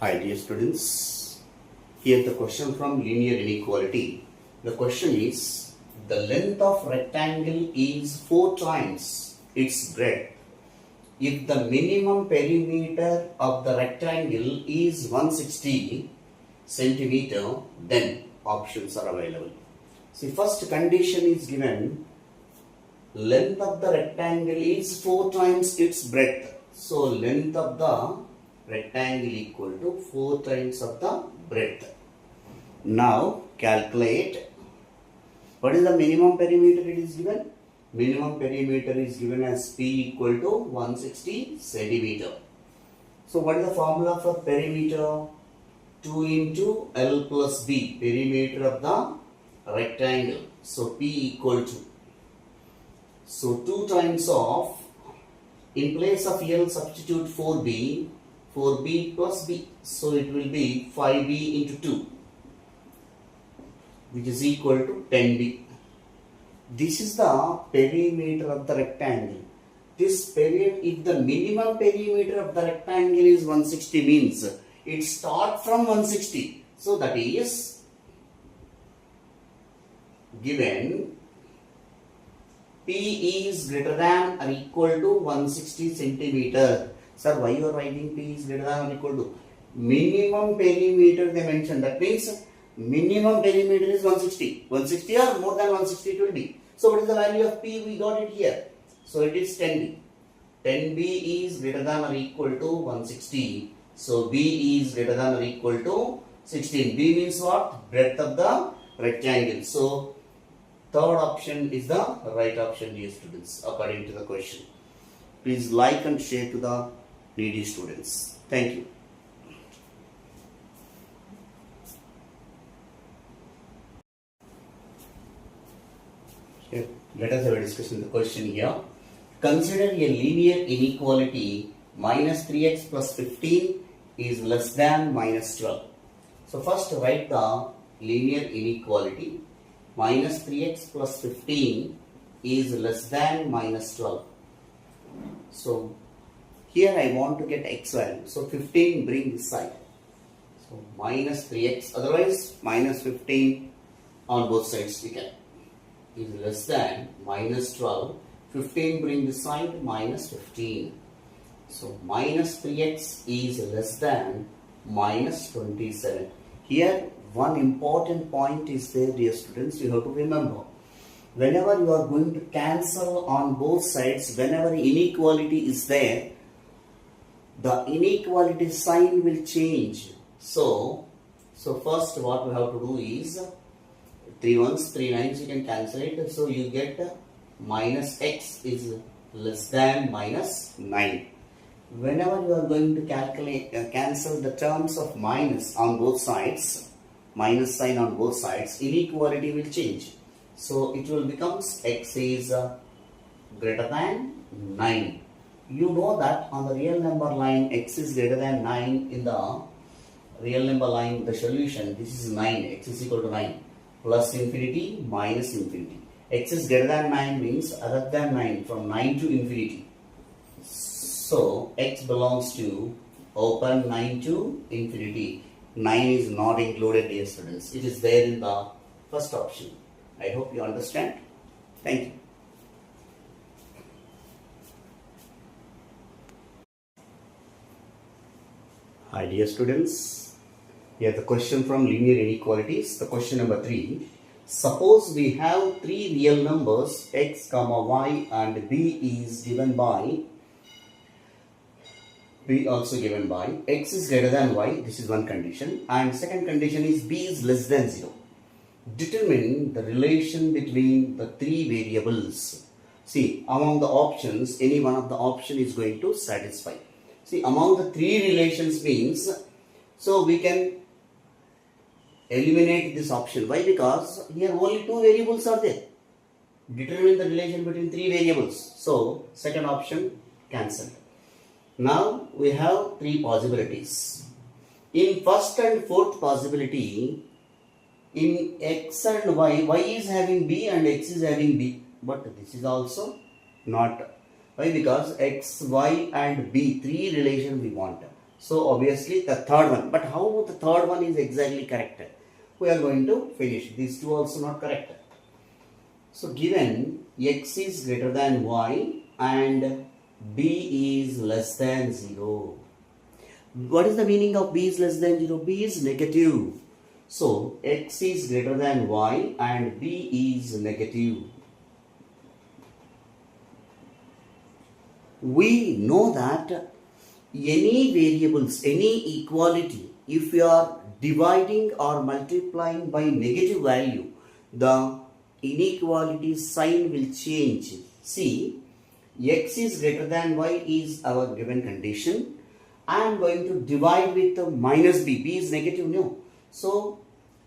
Hi dear students, here the question from linear inequality. The question is, the length of rectangle is 4 times its breadth. If the minimum perimeter of the rectangle is 160 centimeter, then options are available. See, first condition is given, length of the rectangle is 4 times its breadth. So length of the rectangle equal to 4 times of the breadth. Now calculate what is the minimum perimeter it is given. Minimum perimeter is given as P equal to 160 centimeter. So what is the formula for perimeter? 2 into L plus B, perimeter of the rectangle. So P equal to, so 2 times of, in place of L substitute 4B, 4B plus B. So it will be 5B into 2, which is equal to 10B. This is the perimeter of the rectangle. This period, if the minimum perimeter of the rectangle is 160, means it starts from 160. So that is given P is greater than or equal to 160 centimeter. Sir, why you are writing P is greater than or equal to? Minimum perimeter they mentioned. That means minimum perimeter is 160. 160 or more than 160 it will be. So what is the value of P? We got it here. So it is 10B. 10B is greater than or equal to 160. So B is greater than or equal to 16. B means what? Breadth of the rectangle. So third option is the right option, dear students, according to the question. Please like and share to the needy students. Thank you. Here, let us have a discussion of the question here. Consider a linear inequality minus 3x plus 15 is less than minus 12. So first write the linear inequality. Minus 3x plus 15 is less than minus 12. So here I want to get x value. So 15 bring this side. So minus 3x, otherwise minus 15 on both sides we can. Is less than minus 12. 15 bring this side, minus 15. So minus 3x is less than minus 27. Here one important point is there, dear students, you have to remember. Whenever you are going to cancel on both sides, whenever inequality is there, the inequality sign will change. So first what we have to do is 3 ones, 3 nines, you can cancel it. So you get minus x is less than minus 9. Whenever you are going to calculate, cancel the terms of minus on both sides, minus sign on both sides, inequality will change. So it will become x is greater than 9. You know that on the real number line, x is greater than 9 in the real number line, the solution, this is 9, x is equal to 9. Plus infinity, minus infinity. X is greater than 9 means other than 9, from 9 to infinity. So x belongs to open 9 to infinity. 9 is not included, dear students. It is there in the first option. I hope you understand. Thank you. Hi dear students. Here the question from linear inequalities. The question number 3. Suppose we have 3 real numbers x, y and b is given by, b also given by, x is greater than y, this is one condition, and second condition is b is less than 0. Determine the relation between the 3 variables. See, among the options, any one of the option is going to satisfy. See, among the 3 relations means, so we can eliminate this option. Why? Because here only 2 variables are there. Determine the relation between 3 variables. So, second option cancelled. Now, we have 3 possibilities. In first and fourth possibility, in x and y is having b and x is having b. But this is also not. Why? Because x, y and b, 3 relation we want. So obviously the third one. But how the third one is exactly correct? We are going to finish. These two also not correct. So given x is greater than y and b is less than 0. What is the meaning of b is less than 0? B is negative. So x is greater than y and b is negative. We know that any variables, any equality, if you are dividing or multiplying by negative value, the inequality sign will change. See, x is greater than y is our given condition. I am going to divide with minus b. B is negative, no. So,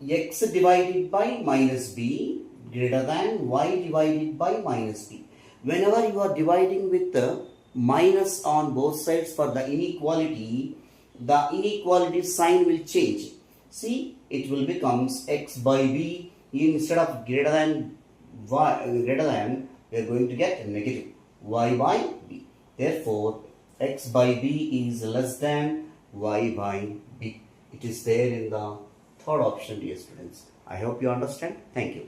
x divided by minus b greater than y divided by minus b. Whenever you are dividing with the minus on both sides for the inequality sign will change. See, it will becomes x by b. Instead of greater than y, we are going to get negative y by b. Therefore, x by b is less than y by b. It is there in the third option, dear students. I hope you understand. Thank you.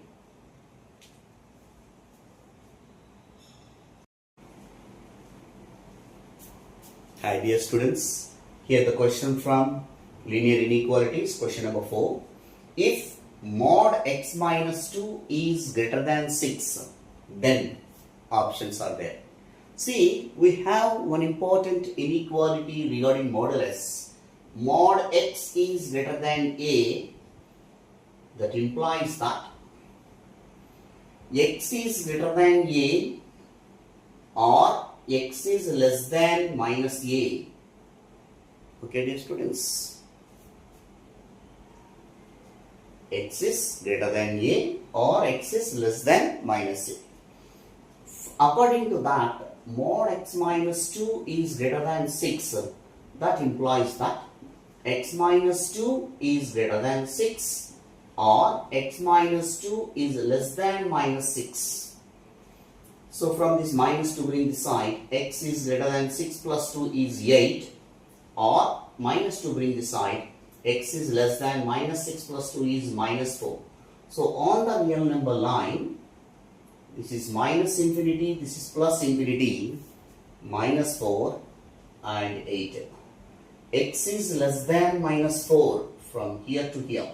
Hi dear students, here the question from linear inequalities, question number 4. If mod x minus 2 is greater than 6, then options are there. See, we have one important inequality regarding modulus. Mod x is greater than a, that implies that x is greater than a or x is less than minus a. Okay, dear students. X is greater than a or x is less than minus a. According to that, mod x minus 2 is greater than 6. That implies that x minus 2 is greater than 6 or x minus 2 is less than minus 6. So from this minus to bring this side, x is greater than 6 plus 2 is 8, or minus to bring this side, x is less than minus 6 plus 2 is minus 4. So on the real number line, this is minus infinity, this is plus infinity, minus 4 and 8. X is less than minus 4 from here to here.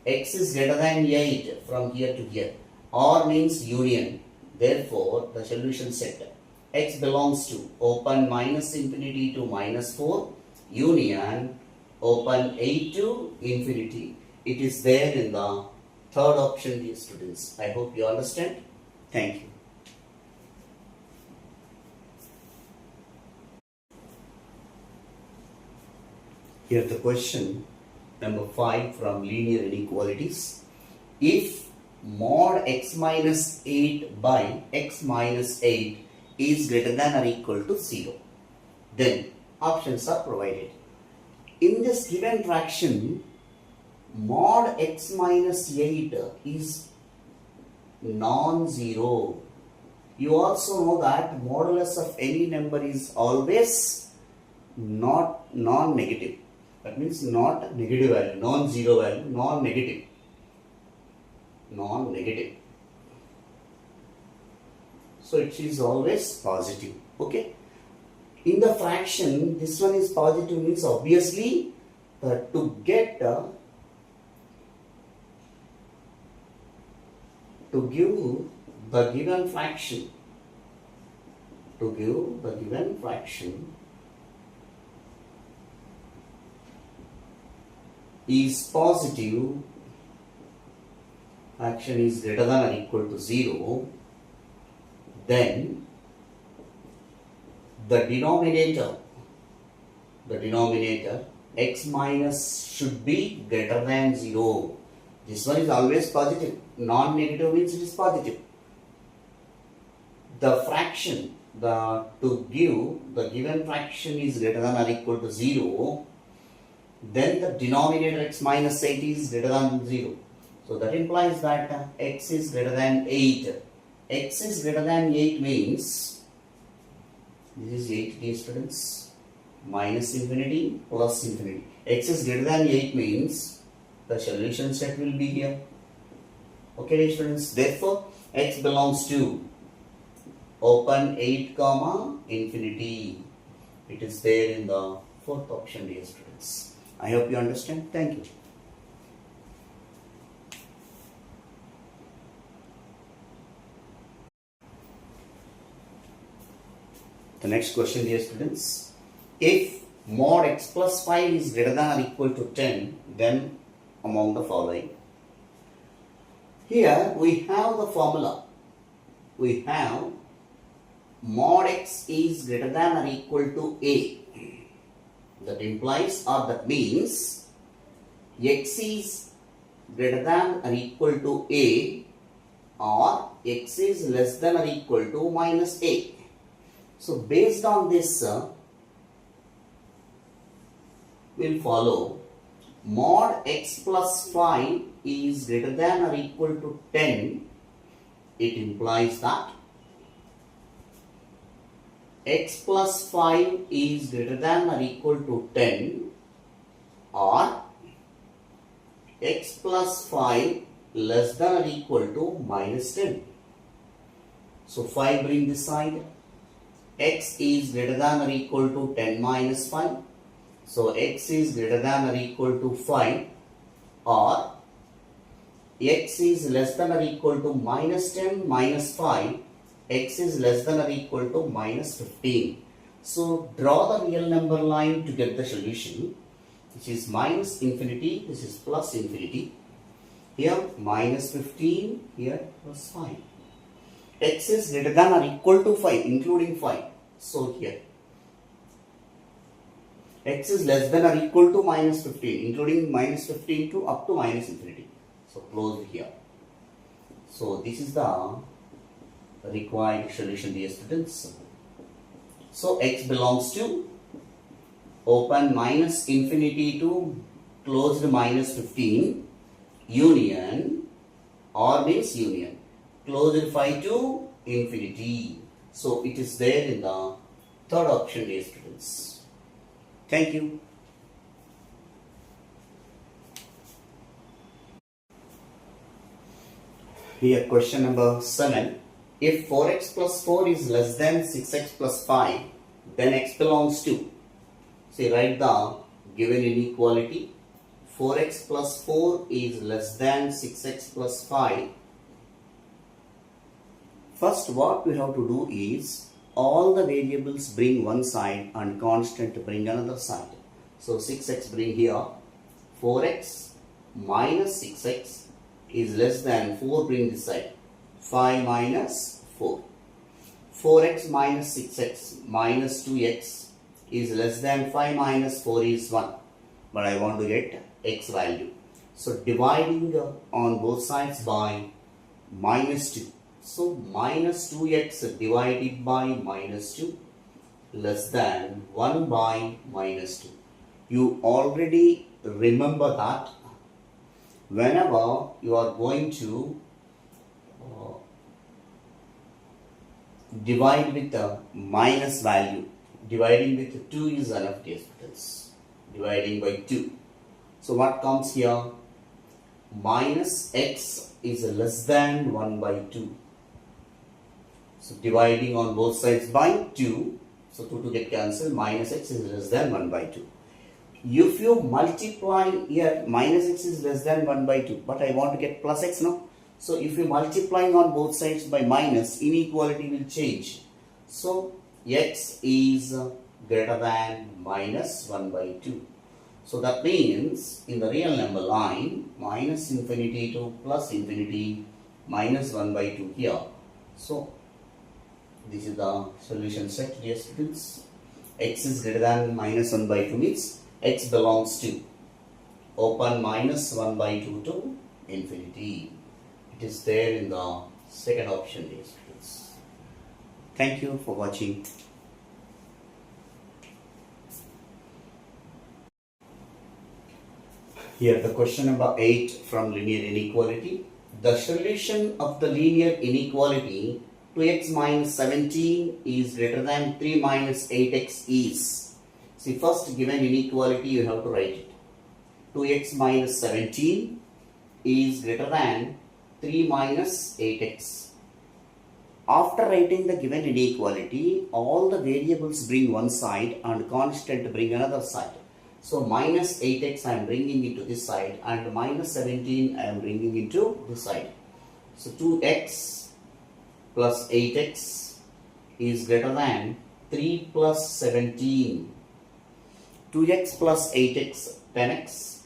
X is greater than 8 from here to here. Or means union. Therefore, the solution set x belongs to open minus infinity to minus 4, union open 8 to infinity. It is there in the third option, dear students. I hope you understand. Thank you. Here the question number 5 from linear inequalities. If mod x minus 8 by x minus 8 is greater than or equal to 0, then options are provided. In this given fraction, mod x minus 8 is non-zero. You also know that modulus of any number is always not non-negative. That means not negative value, non-zero value, non-negative. Non-negative. So it is always positive. Okay. In the fraction, this one is positive means obviously to get to give the given fraction, is positive, fraction is greater than or equal to 0, then the denominator x minus should be greater than 0. This one is always positive. Non-negative means it is positive. The fraction, to give the given fraction is greater than or equal to 0, then the denominator x minus 8 is greater than 0. So that implies that x is greater than 8. X is greater than 8 means, this is 8, dear students. minus infinity plus infinity. X is greater than 8 means the solution set will be here. Okay, dear students. Therefore, X belongs to open 8 comma infinity. It is there in the fourth option, dear students. I hope you understand. Thank you. The next question, dear students. If mod x plus 5 is greater than or equal to 10, then among the following. Here we have the formula. We have mod x is greater than or equal to a. That implies or that means x is greater than or equal to a, or x is less than or equal to minus a. So based on this, we'll follow mod x plus 5 is greater than or equal to 10. It implies that x plus 5 is greater than or equal to 10, or x plus 5 less than or equal to minus 10. So 5 bring this side. X is greater than or equal to 10 minus 5. So x is greater than or equal to 5, or x is less than or equal to minus 10 minus 5. X is less than or equal to minus 15. So draw the real number line to get the solution. This is minus infinity, this is plus infinity. Here minus 15, here plus 5. X is greater than or equal to 5, including 5. So here x is less than or equal to minus 15, including minus 15 to up to minus infinity. So closed here. So this is the required solution, dear students. So x belongs to open minus infinity to closed minus 15, union, or means union, closed 5 to infinity. So it is there in the third option, dear students. Thank you. Here question number 7. If 4x plus 4 is less than 6x plus 5, then x belongs to. See, write the given inequality. 4x plus 4 is less than 6x plus 5. First, what we have to do is all the variables bring one side and constant bring another side. So 6x bring here, 4x minus 6x is less than 4 bring this side, 5 minus 4. 4x minus 6x minus 2x is less than 5 minus 4 is 1. But I want to get x value. So dividing on both sides by minus 2. So minus 2x divided by minus 2 less than 1 by minus 2. You already remember that whenever you are going to divide with a minus value, dividing with 2 is enough, dear students. Dividing by 2. So what comes here? Minus x is less than 1 by 2. So dividing on both sides by 2. So 2 to get cancelled. Minus x is less than 1 by 2. If you multiply here, minus x is less than 1 by 2. But I want to get plus x now. So if you multiplying on both sides by minus, inequality will change. So x is greater than minus 1 by 2. So that means in the real number line, minus infinity to plus infinity, minus 1 by 2 here. So this is the solution set, dear students. X is greater than minus 1 by 2 means x belongs to open minus 1 by 2 to infinity. It is there in the second option, dear students. Thank you for watching. Here the question number 8 from linear inequality. The solution of the linear inequality 2x minus 17 is greater than 3 minus 8x is. See, first given inequality you have to write it. 2x minus 17 is greater than 3 minus 8x. After writing the given inequality, all the variables bring one side and constant bring another side. So minus 8x I am bringing into this side and minus 17 I am bringing into this side. So 2x plus 8x is greater than 3 plus 17. 2x plus 8x, 10x,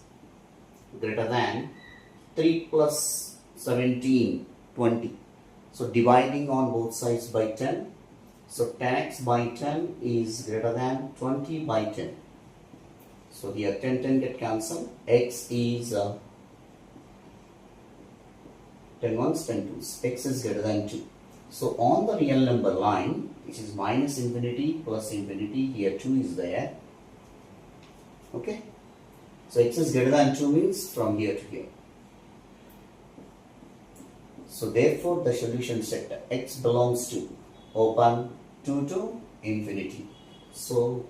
greater than 3 plus 17, 20. So dividing on both sides by 10. So 10x by 10 is greater than 20 by 10. So here 10 get cancelled. X is 10 ones, 10 twos. X is greater than 2. So on the real number line, which is minus infinity plus infinity, here 2 is there. Okay. So x is greater than 2 means from here to here. So therefore the solution set x belongs to open 2 to infinity. So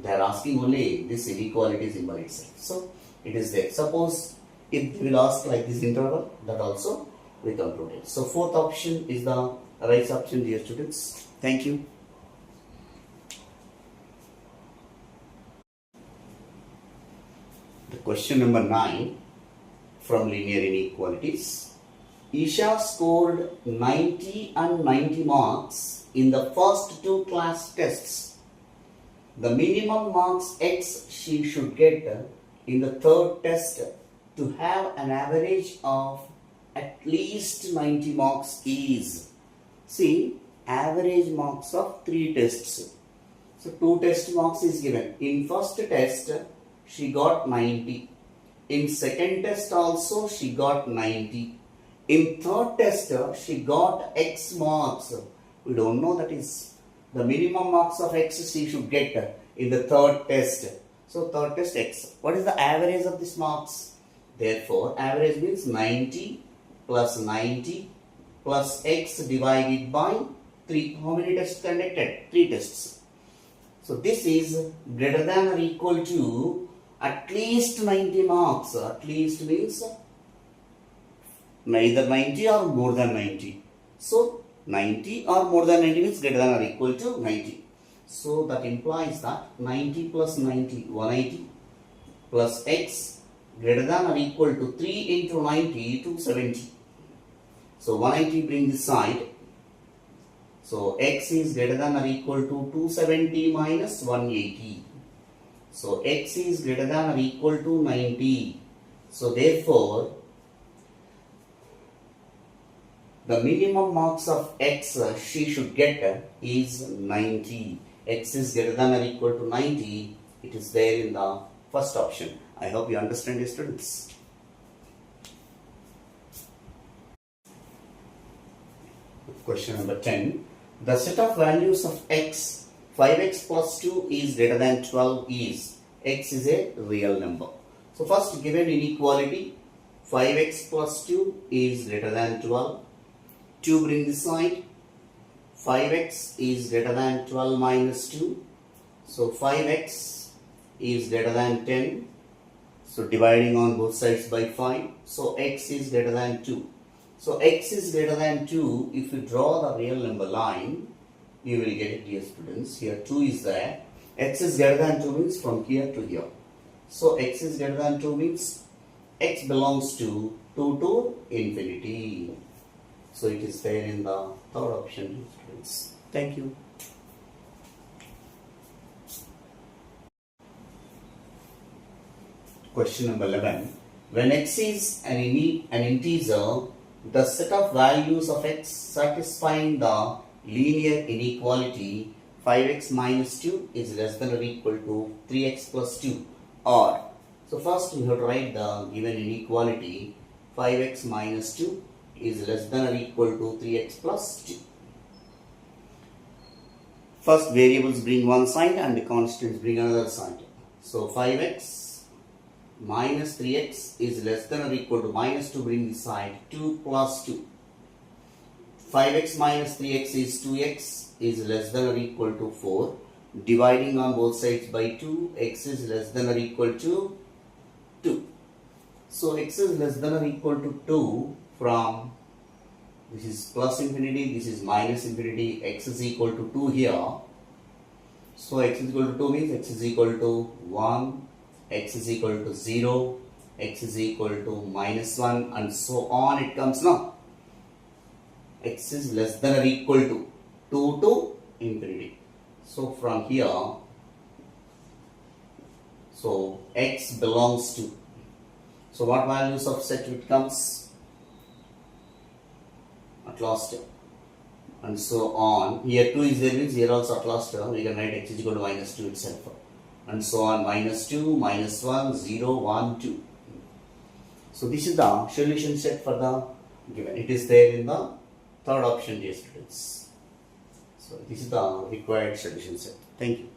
they are asking only this inequality symbol itself. So it is there. Suppose if they will ask like this interval, that also we conclude it. So fourth option is the right option, dear students. Thank you. The question number 9 from linear inequalities. Isha scored 90 and 90 marks in the first two class tests. The minimum marks X she should get in the third test to have an average of at least 90 marks is. See, average marks of 3 tests. So 2 test marks is given. In first test, she got 90. In second test also, she got 90. In third test, she got X marks. We don't know, that is the minimum marks of X she should get in the third test. So third test X. What is the average of these marks? Therefore, average means 90 plus 90 plus X divided by 3. How many tests conducted? 3 tests. So this is greater than or equal to at least 90 marks. At least means either 90 or more than 90. So 90 or more than 90 means greater than or equal to 90. So that implies that 90 plus 90, 180 plus X greater than or equal to 3 into 90, 270. So 180 bring this side. So X is greater than or equal to 270 minus 180. So X is greater than or equal to 90. So therefore, the minimum marks of X she should get is 90. X is greater than or equal to 90. It is there in the first option. I hope you understand it, students. Question number 10. The set of values of X, 5x plus 2 is greater than 12 is. X is a real number. So first given inequality, 5x plus 2 is greater than 12. 2 bring this side. 5x is greater than 12 minus 2. So 5x is greater than 10. So dividing on both sides by 5. So x is greater than 2. So x is greater than 2. If you draw the real number line, you will get it, dear students. Here 2 is there. X is greater than 2 means from here to here. So x is greater than 2 means x belongs to 2 to infinity. So it is there in the third option, students. Thank you. Question number 11. When x is an integer, the set of values of x satisfying the linear inequality 5x minus 2 is less than or equal to 3x plus 2, or, so first we have to write the given inequality 5x minus 2 is less than or equal to 3x plus 2. First variables bring one side and the constants bring another side. So 5x minus 3x is less than or equal to minus 2 bring this side, 2 plus 2. 5x minus 3x is 2x is less than or equal to 4. dividing on both sides by 2, x is less than or equal to 2. So x is less than or equal to 2 from this is plus infinity, this is minus infinity, x is equal to 2 here. So x is equal to 2 means x is equal to 1, x is equal to 0, x is equal to minus 1 and so on it comes now. X is less than or equal to 2 to infinity. So from here, so x belongs to, so what values of set it comes? At last and so on. Here 2 is there means here also at last we can write x is equal to minus 2 itself and so on, minus 2, minus 1, 0, 1, 2. So this is the solution set for the given. It is there in the third option, dear students. So this is the required solution set. Thank you.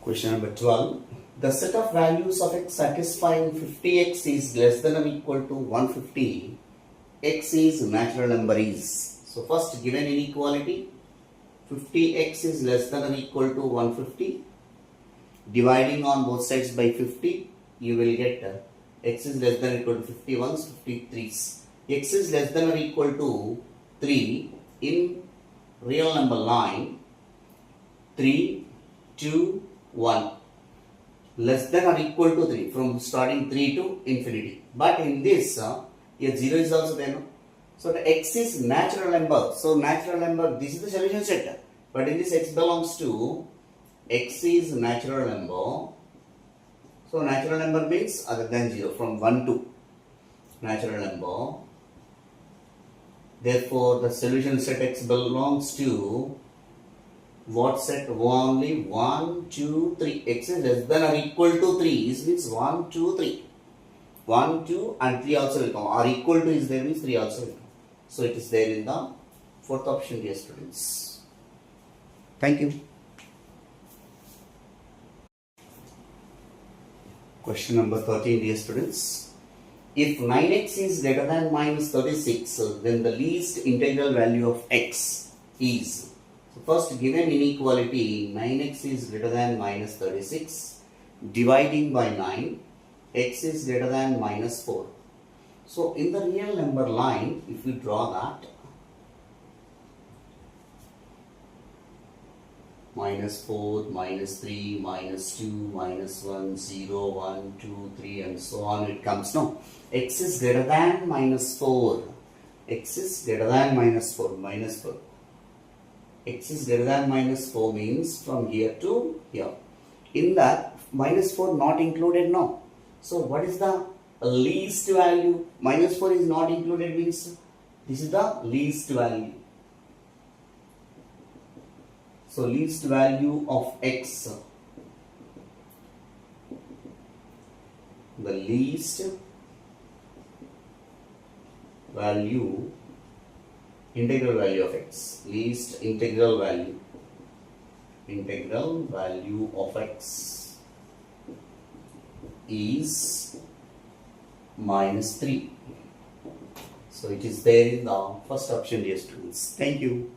Question number 12. The set of values of x satisfying 50x is less than or equal to 150. X is natural number is. So first given inequality, 50x is less than or equal to 150. Dividing on both sides by 50, you will get x is less than or equal to 51s, 53s. X is less than or equal to 3 in real number line 3, 2, 1. Less than or equal to 3 from starting 3 to infinity. But in this, here 0 is also there. No? So the x is natural number. So natural number, this is the solution set. But in this x belongs to, x is natural number. So natural number means other than 0 from 1 to natural number. Therefore the solution set x belongs to what set? Only 1, 2, 3. X is less than or equal to 3 is means 1, 2, 3. 1, 2 and 3 also will come. Or equal to is there means 3 also will come. So it is there in the fourth option, dear students. Thank you. Question number 13, dear students. If 9x is greater than minus 36, then the least integral value of x is. So first given inequality, 9x is greater than minus 36, dividing by 9, x is greater than minus 4. So in the real number line, if we draw that, minus 4, minus 3, minus 2, minus 1, 0, 1, 2, 3 and so on it comes. No, x is greater than minus 4. X is greater than minus 4, minus 4. X is greater than minus 4 means from here to here. In that, minus 4 not included now. So what is the least value? Minus 4 is not included means this is the least value. So least value of x. The least value, integral value of x. Least integral value. Integral value of x is minus 3. So it is there in the first option, dear students. Thank you.